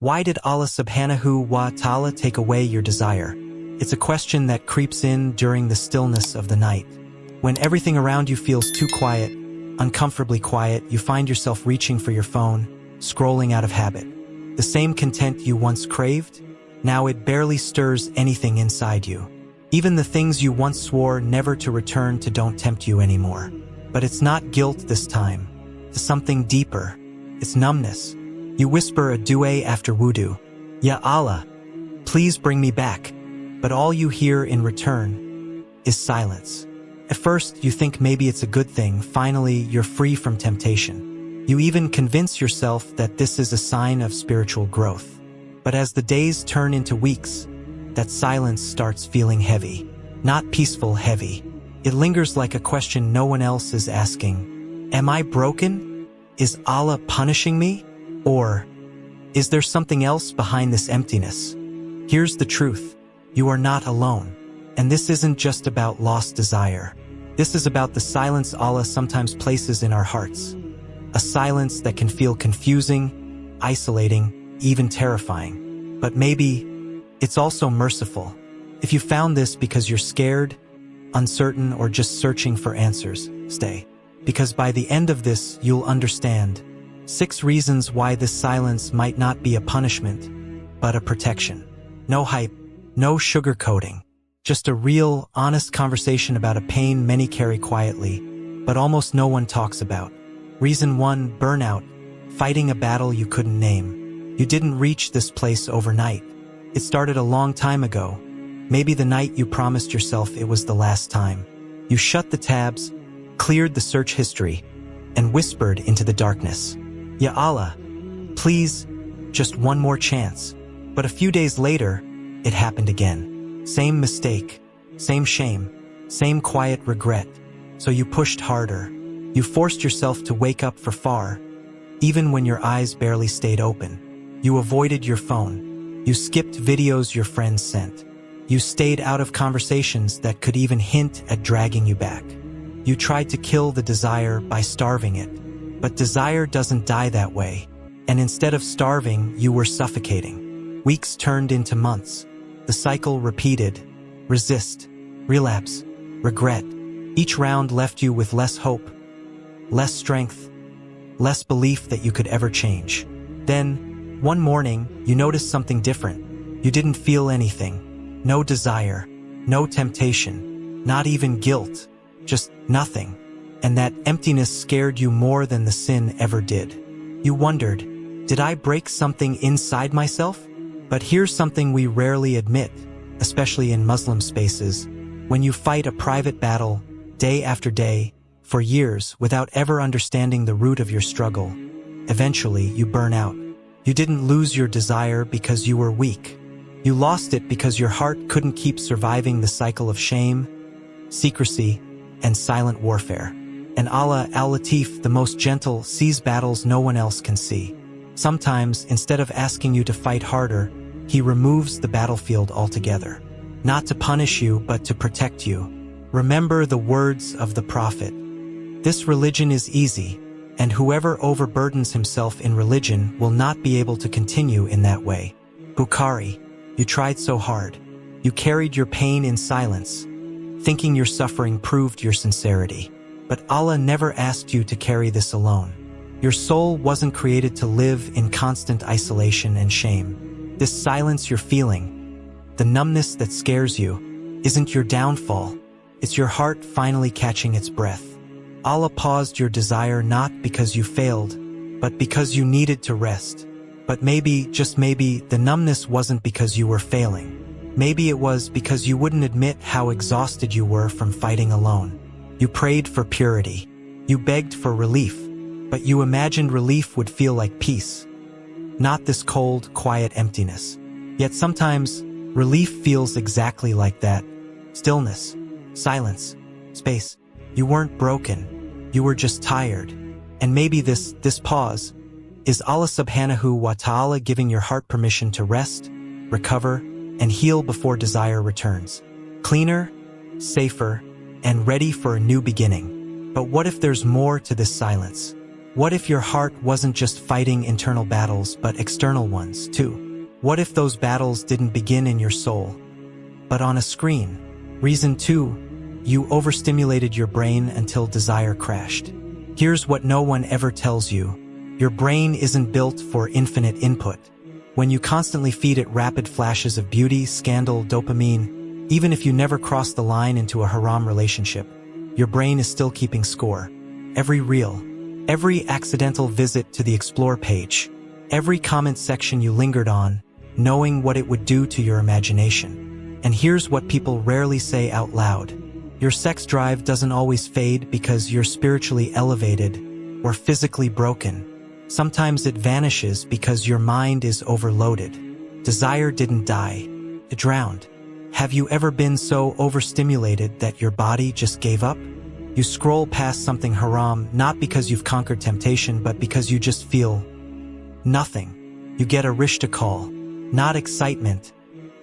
Why did Allah subhanahu wa ta'ala take away your desire? It's a question that creeps in during the stillness of the night. When everything around you feels too quiet, uncomfortably quiet, you find yourself reaching for your phone, scrolling out of habit. The same content you once craved, now it barely stirs anything inside you. Even the things you once swore never to return to don't tempt you anymore. But it's not guilt this time. It's something deeper. It's numbness. You whisper a du'a after wudu. Ya Allah, please bring me back. But all you hear in return is silence. At first, you think maybe it's a good thing. Finally, you're free from temptation. You even convince yourself that this is a sign of spiritual growth. But as the days turn into weeks, that silence starts feeling heavy. Not peaceful heavy. It lingers like a question no one else is asking. Am I broken? Is Allah punishing me? Or is there something else behind this emptiness? Here's the truth. You are not alone. And this isn't just about lost desire. This is about the silence Allah sometimes places in our hearts. A silence that can feel confusing, isolating, even terrifying. But maybe it's also merciful. If you found this because you're scared, uncertain, or just searching for answers, stay. Because by the end of this, you'll understand 6 reasons why this silence might not be a punishment, but a protection. No hype, no sugarcoating. Just a real, honest conversation about a pain many carry quietly, but almost no one talks about. Reason 1, burnout. Fighting a battle you couldn't name. You didn't reach this place overnight. It started a long time ago. Maybe the night you promised yourself it was the last time. You shut the tabs, cleared the search history, and whispered into the darkness. Ya Allah, please, just one more chance. But a few days later, it happened again. Same mistake, same shame, same quiet regret. So you pushed harder. You forced yourself to wake up for far, even when your eyes barely stayed open. You avoided your phone. You skipped videos your friends sent. You stayed out of conversations that could even hint at dragging you back. You tried to kill the desire by starving it. But desire doesn't die that way. And instead of starving, you were suffocating. Weeks turned into months. The cycle repeated. Resist, relapse, regret. Each round left you with less hope, less strength, less belief that you could ever change. Then, one morning, you noticed something different. You didn't feel anything. No desire, no temptation, not even guilt, just nothing. And that emptiness scared you more than the sin ever did. You wondered, did I break something inside myself? But here's something we rarely admit, especially in Muslim spaces. When you fight a private battle, day after day, for years, without ever understanding the root of your struggle, eventually you burn out. You didn't lose your desire because you were weak. You lost it because your heart couldn't keep surviving the cycle of shame, secrecy, and silent warfare. And Allah, Al-Latif, the most gentle, sees battles no one else can see. Sometimes, instead of asking you to fight harder, He removes the battlefield altogether. Not to punish you, but to protect you. Remember the words of the Prophet. This religion is easy, and whoever overburdens himself in religion will not be able to continue in that way. Bukhari, you tried so hard. You carried your pain in silence, thinking your suffering proved your sincerity. But Allah never asked you to carry this alone. Your soul wasn't created to live in constant isolation and shame. This silence you're feeling, the numbness that scares you, isn't your downfall. It's your heart finally catching its breath. Allah paused your desire not because you failed, but because you needed to rest. But maybe, just maybe, the numbness wasn't because you were failing. Maybe it was because you wouldn't admit how exhausted you were from fighting alone. You prayed for purity. You begged for relief, but you imagined relief would feel like peace, not this cold, quiet emptiness. Yet sometimes, relief feels exactly like that. Stillness, silence, space. You weren't broken. You were just tired. And maybe this pause is Allah subhanahu wa ta'ala giving your heart permission to rest, recover, and heal before desire returns. Cleaner, safer, and ready for a new beginning. But what if there's more to this silence? What if your heart wasn't just fighting internal battles but external ones too? What if those battles didn't begin in your soul, but on a screen? Reason 2, you overstimulated your brain until desire crashed. Here's what no one ever tells you. Your brain isn't built for infinite input. When you constantly feed it rapid flashes of beauty, scandal, dopamine, even if you never cross the line into a haram relationship, your brain is still keeping score. Every reel, every accidental visit to the explore page, every comment section you lingered on, knowing what it would do to your imagination. And here's what people rarely say out loud. Your sex drive doesn't always fade because you're spiritually elevated or physically broken. Sometimes it vanishes because your mind is overloaded. Desire didn't die, it drowned. Have you ever been so overstimulated that your body just gave up? You scroll past something haram not because you've conquered temptation but because you just feel nothing. You get a rishta call, not excitement,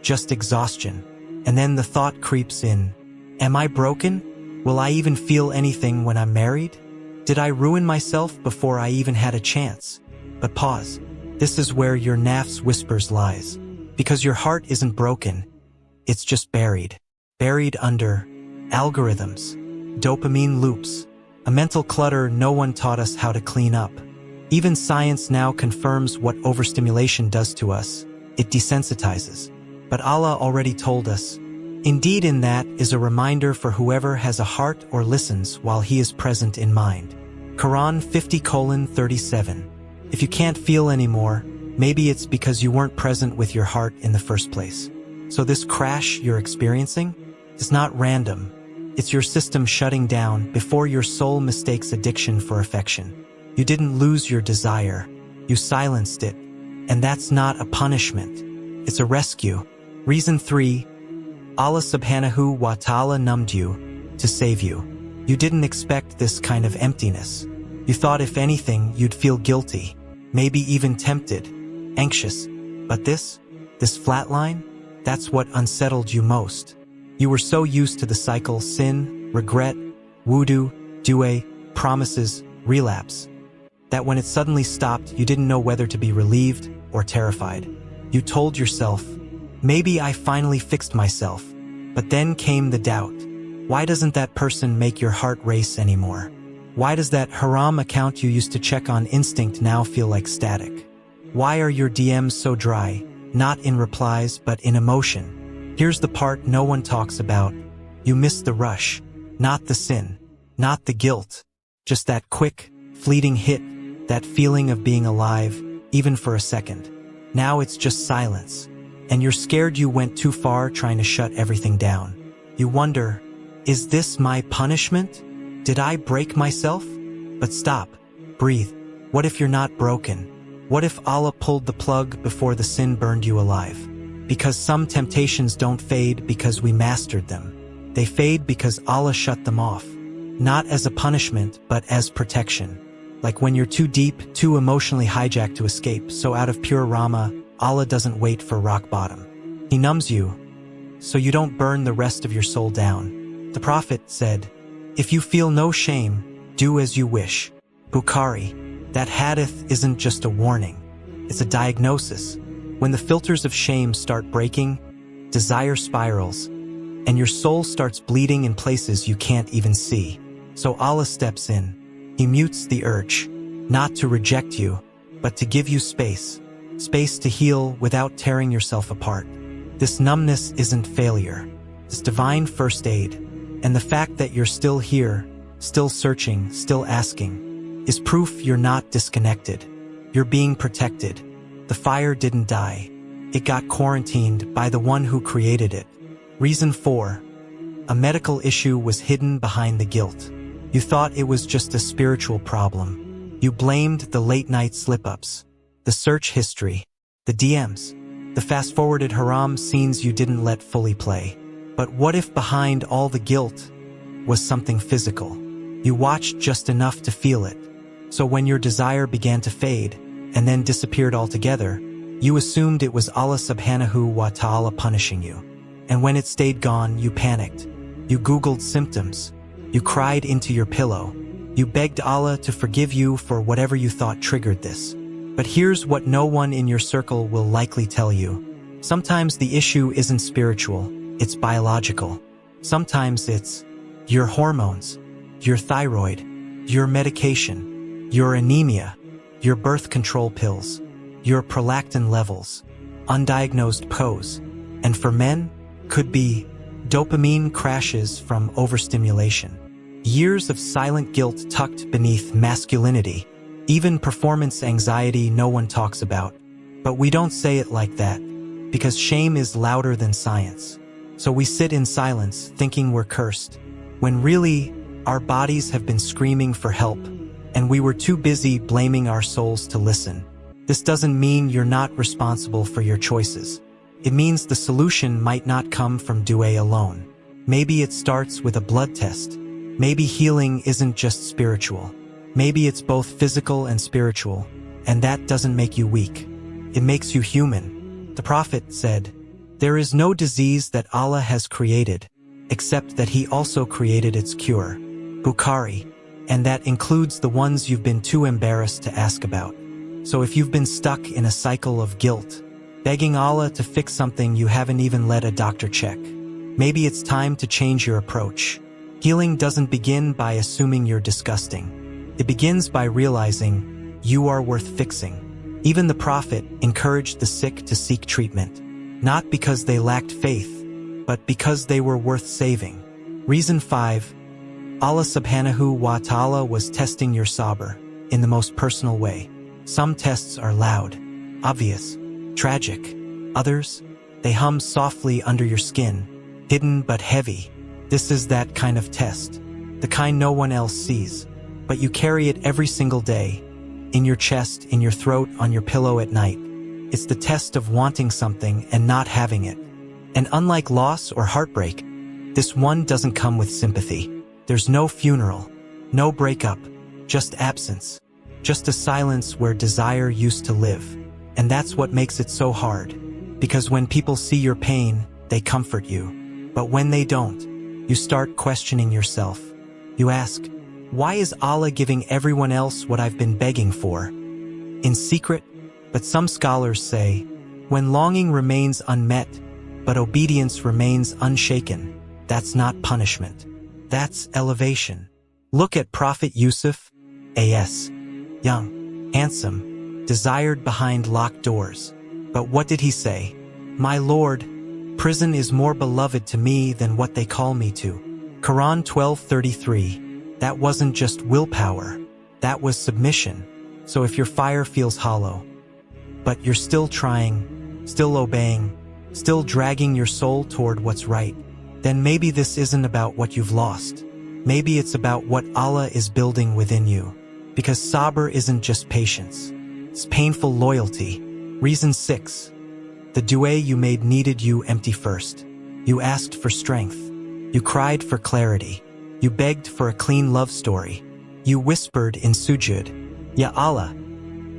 just exhaustion. And then the thought creeps in. Am I broken? Will I even feel anything when I'm married? Did I ruin myself before I even had a chance? But pause. This is where your nafs whispers lies. Because your heart isn't broken. It's just buried. Buried under algorithms, dopamine loops, a mental clutter no one taught us how to clean up. Even science now confirms what overstimulation does to us. It desensitizes. But Allah already told us. Indeed, in that is a reminder for whoever has a heart or listens while he is present in mind. Quran 50:37. If you can't feel anymore, maybe it's because you weren't present with your heart in the first place. So this crash you're experiencing is not random. It's your system shutting down before your soul mistakes addiction for affection. You didn't lose your desire. You silenced it. And that's not a punishment. It's a rescue. Reason 3. Allah subhanahu wa ta'ala numbed you to save you. You didn't expect this kind of emptiness. You thought if anything you'd feel guilty, maybe even tempted, anxious. But this flatline, that's what unsettled you most. You were so used to the cycle, sin, regret, wudu, du'a, promises, relapse, that when it suddenly stopped you didn't know whether to be relieved or terrified. You told yourself, maybe I finally fixed myself. But then came the doubt. Why doesn't that person make your heart race anymore? Why does that haram account you used to check on instinct now feel like static? Why are your DMs so dry, not in replies but in emotion? Here's the part no one talks about. You missed the rush, not the sin, not the guilt. Just that quick, fleeting hit, that feeling of being alive, even for a second. Now it's just silence. And you're scared you went too far trying to shut everything down. You wonder, is this my punishment? Did I break myself? But stop. Breathe. What if you're not broken? What if Allah pulled the plug before the sin burned you alive? Because some temptations don't fade because we mastered them. They fade because Allah shut them off. Not as a punishment, but as protection. Like when you're too deep, too emotionally hijacked to escape, so out of pure Rahmah, Allah doesn't wait for rock bottom. He numbs you, so you don't burn the rest of your soul down. The Prophet said, if you feel no shame, do as you wish. Bukhari. That hadith isn't just a warning. It's a diagnosis. When the filters of shame start breaking, desire spirals, and your soul starts bleeding in places you can't even see. So Allah steps in. He mutes the urge, not to reject you, but to give you space. Space to heal without tearing yourself apart. This numbness isn't failure. It's divine first aid. And the fact that you're still here, still searching, still asking, is proof you're not disconnected. You're being protected. The fire didn't die. It got quarantined by the one who created it. Reason 4. A medical issue was hidden behind the guilt. You thought it was just a spiritual problem. You blamed the late-night slip-ups, the search history, the DMs, the fast-forwarded haram scenes you didn't let fully play. But what if behind all the guilt was something physical? You watched just enough to feel it. So when your desire began to fade, and then disappeared altogether, you assumed it was Allah subhanahu wa ta'ala punishing you. And when it stayed gone, you panicked. You Googled symptoms. You cried into your pillow. You begged Allah to forgive you for whatever you thought triggered this. But here's what no one in your circle will likely tell you. Sometimes the issue isn't spiritual, it's biological. Sometimes it's your hormones, your thyroid, your medication, your anemia, your birth control pills, your prolactin levels, undiagnosed PCOS, and for men, could be dopamine crashes from overstimulation. Years of silent guilt tucked beneath masculinity, even performance anxiety no one talks about. But we don't say it like that, because shame is louder than science. So we sit in silence thinking we're cursed, when really, our bodies have been screaming for help, and we were too busy blaming our souls to listen. This doesn't mean you're not responsible for your choices. It means the solution might not come from duʿā alone. Maybe it starts with a blood test. Maybe healing isn't just spiritual. Maybe it's both physical and spiritual, and that doesn't make you weak. It makes you human. The Prophet said, "There is no disease that Allah has created, except that He also created its cure." Bukhari. And that includes the ones you've been too embarrassed to ask about. So if you've been stuck in a cycle of guilt, begging Allah to fix something you haven't even let a doctor check, maybe it's time to change your approach. Healing doesn't begin by assuming you're disgusting. It begins by realizing you are worth fixing. Even the Prophet encouraged the sick to seek treatment, not because they lacked faith, but because they were worth saving. Reason 5. Allah subhanahu wa ta'ala was testing your sabr in the most personal way. Some tests are loud, obvious, tragic. Others, they hum softly under your skin, hidden but heavy. This is that kind of test, the kind no one else sees, but you carry it every single day, in your chest, in your throat, on your pillow at night. It's the test of wanting something and not having it. And unlike loss or heartbreak, this one doesn't come with sympathy. There's no funeral, no breakup, just absence, just a silence where desire used to live. And that's what makes it so hard, because when people see your pain, they comfort you. But when they don't, you start questioning yourself. You ask, why is Allah giving everyone else what I've been begging for? In secret, but some scholars say, when longing remains unmet, but obedience remains unshaken, that's not punishment. That's elevation. Look at Prophet Yusuf, a.s. young, handsome, desired behind locked doors. But what did he say? My Lord, prison is more beloved to me than what they call me to. Quran 12:33. That wasn't just willpower. That was submission. So if your fire feels hollow, but you're still trying, still obeying, still dragging your soul toward what's right, then maybe this isn't about what you've lost. Maybe it's about what Allah is building within you. Because sabr isn't just patience. It's painful loyalty. Reason 6. The du'a you made needed you empty first. You asked for strength. You cried for clarity. You begged for a clean love story. You whispered in sujud, Ya Allah,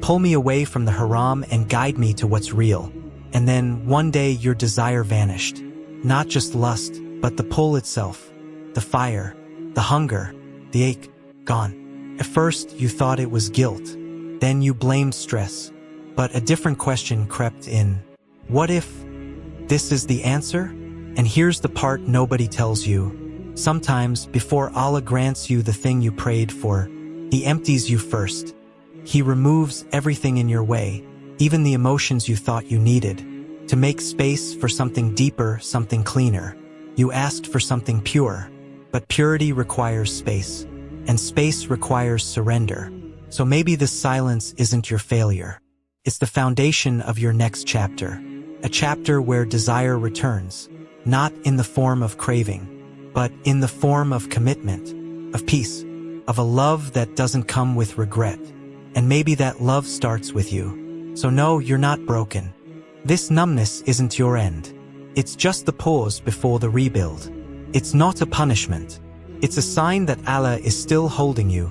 pull me away from the haram and guide me to what's real. And then one day your desire vanished. Not just lust, but the pull itself, the fire, the hunger, the ache, gone. At first you thought it was guilt. Then you blamed stress. But a different question crept in. What if this is the answer? And here's the part nobody tells you. Sometimes, before Allah grants you the thing you prayed for, He empties you first. He removes everything in your way, even the emotions you thought you needed, to make space for something deeper, something cleaner. You asked for something pure, but purity requires space, and space requires surrender. So maybe this silence isn't your failure. It's the foundation of your next chapter, a chapter where desire returns, not in the form of craving, but in the form of commitment, of peace, of a love that doesn't come with regret. And maybe that love starts with you. So no, you're not broken. This numbness isn't your end. It's just the pause before the rebuild. It's not a punishment. It's a sign that Allah is still holding you,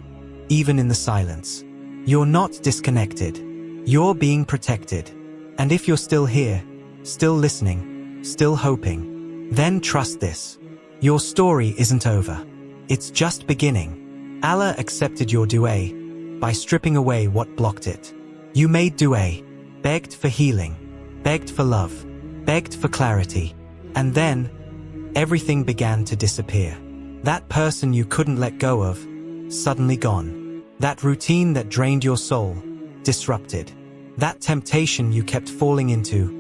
even in the silence. You're not disconnected. You're being protected. And if you're still here, still listening, still hoping, then trust this. Your story isn't over. It's just beginning. Allah accepted your du'a by stripping away what blocked it. You made du'a, begged for healing, begged for love, begged for clarity, and then everything began to disappear. That person you couldn't let go of, suddenly gone. That routine that drained your soul, disrupted. That temptation you kept falling into,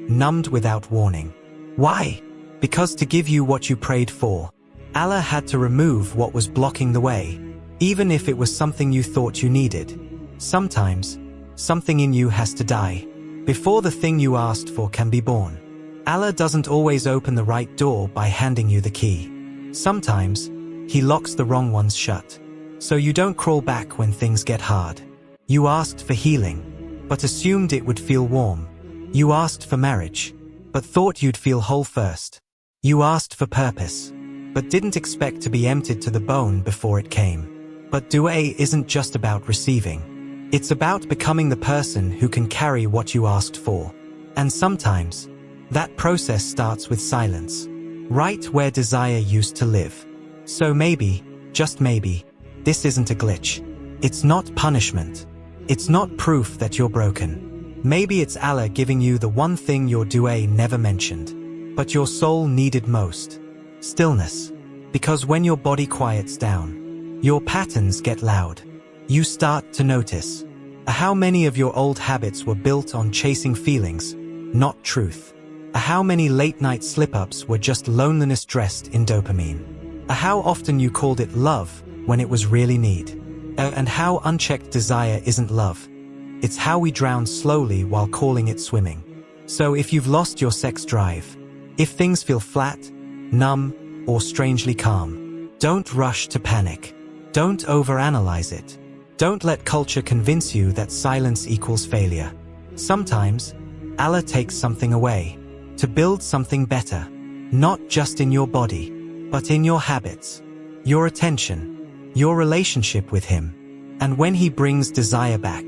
numbed without warning. Why? Because to give you what you prayed for, Allah had to remove what was blocking the way, even if it was something you thought you needed. Sometimes, something in you has to die before the thing you asked for can be born. Allah doesn't always open the right door by handing you the key. Sometimes, He locks the wrong ones shut, so you don't crawl back when things get hard. You asked for healing, but assumed it would feel warm. You asked for marriage, but thought you'd feel whole first. You asked for purpose, but didn't expect to be emptied to the bone before it came. But du'a isn't just about receiving. It's about becoming the person who can carry what you asked for. And sometimes, that process starts with silence, right where desire used to live. So maybe, just maybe, this isn't a glitch. It's not punishment. It's not proof that you're broken. Maybe it's Allah giving you the one thing your du'a never mentioned, but your soul needed most. Stillness. Because when your body quiets down, your patterns get loud. You start to notice how many of your old habits were built on chasing feelings, not truth. How many late-night slip-ups were just loneliness dressed in dopamine. How often you called it love when it was really need. And how unchecked desire isn't love. It's how we drown slowly while calling it swimming. So if you've lost your sex drive, if things feel flat, numb, or strangely calm, don't rush to panic. Don't overanalyze it. Don't let culture convince you that silence equals failure. Sometimes, Allah takes something away to build something better, not just in your body, but in your habits, your attention, your relationship with Him. And when He brings desire back,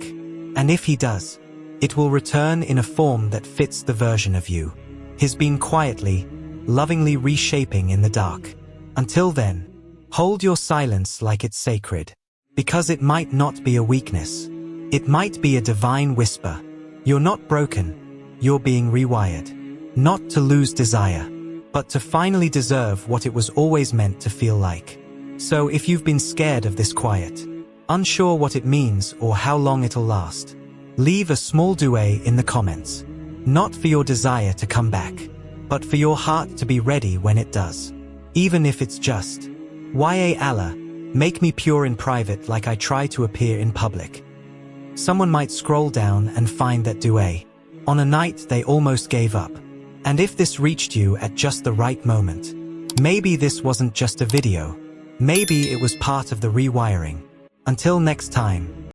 and if He does, it will return in a form that fits the version of you He's been quietly, lovingly reshaping in the dark. Until then, hold your silence like it's sacred, because it might not be a weakness. It might be a divine whisper. You're not broken, you're being rewired. Not to lose desire, but to finally deserve what it was always meant to feel like. So if you've been scared of this quiet, unsure what it means or how long it'll last, leave a small du'a in the comments. Not for your desire to come back, but for your heart to be ready when it does. Even if it's just, Ya Allah, make me pure in private like I try to appear in public. Someone might scroll down and find that du'a on a night they almost gave up. And if this reached you at just the right moment, maybe this wasn't just a video. Maybe it was part of the rewiring. Until next time.